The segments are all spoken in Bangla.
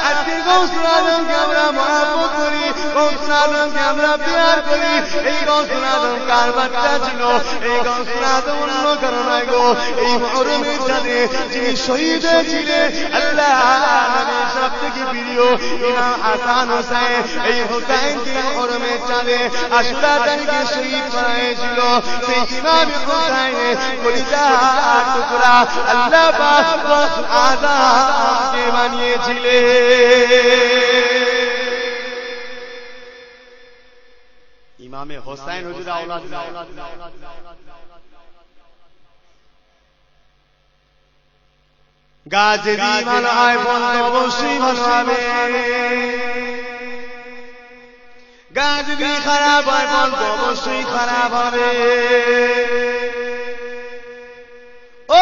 আজকে গৌসুল আজমকে আমরা মহব্বত করি, গৌসুল আজমকে আমরা প্যার করি। এই গৌসুল আজম কার বাচ্চা ছিল? এই গৌসুল আজম অন্য কারো নয় গো, এই মুহররমের চাঁদে যিনি শহীদ হয়েছিলেন আল্লাহ নবীর সব থেকে প্রিয় ইমাম হাসান হোসেন। এই হোসেনকে মুহররমের চাঁদে আশুরা তারিখে শহীদ করা হয়েছিল। সেই ইমাম হোসেনের কলিজার টুকরা আল্লাহ পাক গৌসুল আজমকে বানিয়েছিলেন। ইমামে হোসেন হুজুর আওলাদ গাছ যদি ভালো হয় বন্ধ অবশ্যই ভালো হবে, গাছ যদি খারাপ হয় বন্ধ অবশ্যই খারাপ হবে। ও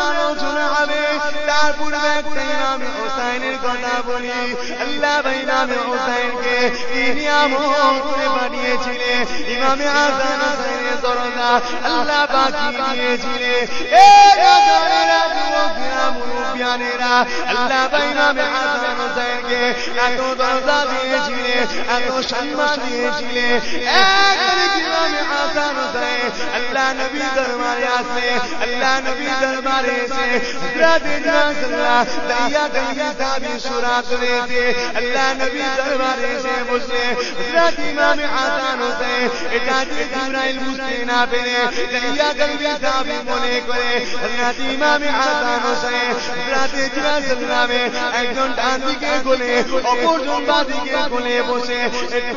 আলোচনা হবে, তার পূর্বে একটা ইমামে হোসেনের কথা বলি। আল্লাহ ইমামে হোসেনকে কি নিয়ামত করে বানিয়েছিলেন। ইমামে হাসান হোসেনের দরজা আল্লাহ বাকি দিয়েছিলেন। মুরব্বিয়ানেরা আল্লাহ ইমামে হাসান হোসেনকে এত দরজা দিয়েছিলেন, এত সম্মান দিয়েছিলেন। ইমামে হাসান হোসেন আল্লাহ নবী দরবারে আসে, আল্লাহ নবী দরবারে এসে হযরত রাসূলুল্লাহ দাইয়া গাইবি সাহাবী সূরা করেছে। আল্লাহ নবী দরবারে এসে বসে হযরত ইমামে হাসান হোসেন এটা যে জিবরাইল বুঝতে না পেরে দাইয়া গাইবি সাহাবী মনে করে হযরত ইমামে হাসান হোসেন হযরত রাসূলুল্লাহকে একজন ডান দিকে কোলে অপরজন বাঁ দিকে কোলে বসে একটু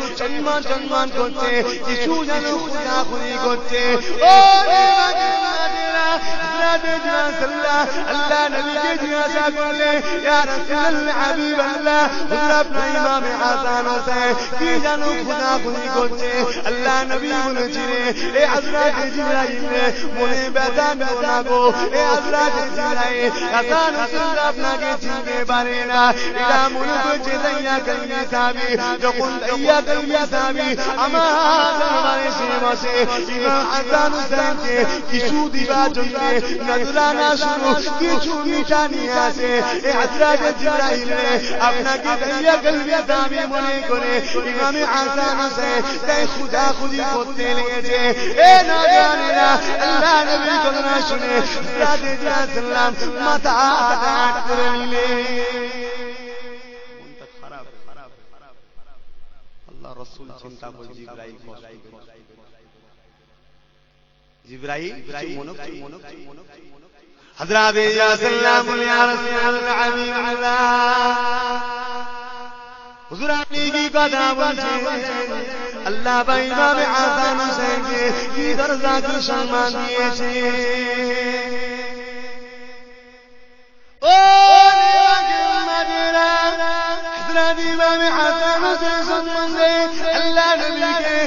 সম্মান করছে, কিছু যেন খুদাখুদি করছে। ও আল্লাহ নবীকে জিজ্ঞাসা করলে ইয়া রাসূলুল্লাহ হাবিবাল্লাহ আপনার ইমামে হাসান হোসেন কি যেন খুদাখুদি করছে। আল্লাহ নবী বলেছিলেন এ হযরত জিবরাইল মনে ব্যথা না গো, এ হযরত জিবরাইল হাসান হোসেন আপনাকে চিনতে পারে না। এটা মনে করছে দাইয়া কালবি সাহাবী। যখন দাইয়া কালবি সাহাবী আমার দরবারে এসে বসে ইমাম হাসান হোসেনকে কিছু দিবার জন্য নজরানা শুরু কিছু মিঠা নিয়ে আসে। এ হযরত জিবরাইল আপনাকে দাইয়া কালবি সাহাবী মনে করে ইমামে হাসান হোসেন তাই খুদাখুদি করতে লেগেছে। এ নজরানা আল্লাহ নবীর কথা শুনে হযরত রাসূলুল্লাহ মাথা আট করে নিলেন। মনটা খারাপ, আল্লাহ রাসূল চিন্তা করে জিবরাইল হযরত রাসূলুল্লাহ ইয়া রাসূলুল্লাহ হাবিবাল্লাহ হুজুর আপনি কি কথা বলছেন? আল্লাহ ইমামে হাসান হোসেনকে কি দরজা কি সম্মান দিয়েছে। ও হযরত ইমামে হাসান হোসেন সম্বন্ধে আল্লাহ নবীকে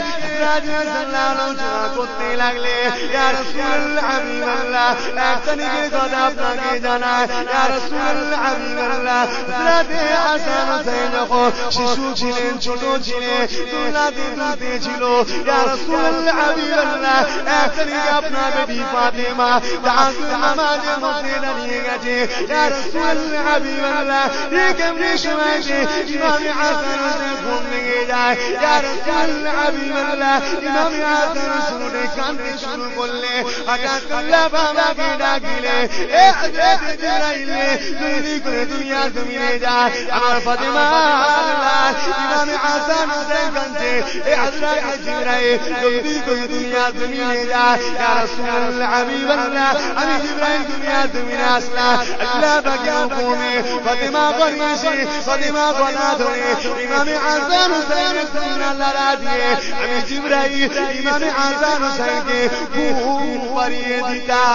হযরত রাসূলুল্লাহ আলোচনা করতে লাগলে ইয়া রাসূলুল্লাহ হাবিবাল্লাহ একটা নিজের কথা আপনাকে জানায়। ইয়া রাসূলুল্লাহ হাবিবাল্লাহ হযরত হাসান হোসেন যখন শিশু ছিলেন, ছোট ছিলেন, দুলাতে দুলতে ছিল। ইয়া রাসূলুল্লাহ হাবিবাল্লাহ একটা নিজে আপনার বেটি ফাতেমা তাহাজ্জুদ নামাজের মধ্যে দাঁড়িয়ে গেছে। ইয়া রাসূলুল্লাহ হাবিবাল্লাহ এই কেমনে সময়তে ইমামে হাসান হোসেন ঘুম ভেঙে যায়। ইয়া রাসূলুল্লাহ হাবিবাল্লাহ ইমামে হাসান হোসেন কাঁদতে শুরু করলে হঠাৎ আল্লাহ বাবাকে ডাকিলে এ হযরত জিবরাইল জলদি করে দুনিয়া জমিনে যায়। আমার ফাতেমা আল্লাহ ইমামে হাসান হোসেন কাঁদছে। এ হযরত জিবরাইল জলদি করে দুনিয়া জমিনে যায়। ইয়া রাসূলুল্লাহ হাবিবাল্লাহ আমি জিবরাইল দুনিয়া জমিনে আসলাম আল্লাহ পাকের হুকুমে। ফাতেমা করিয়েছে, ফাতেমা গলা ধরে ইমামে হাসান হোসেনের সুন্নাহ লড়া দিয়ে আমি জিবরাইল ইমামে হাসান হোসেনকে ঘুম পাড়িয়ে দিতাম।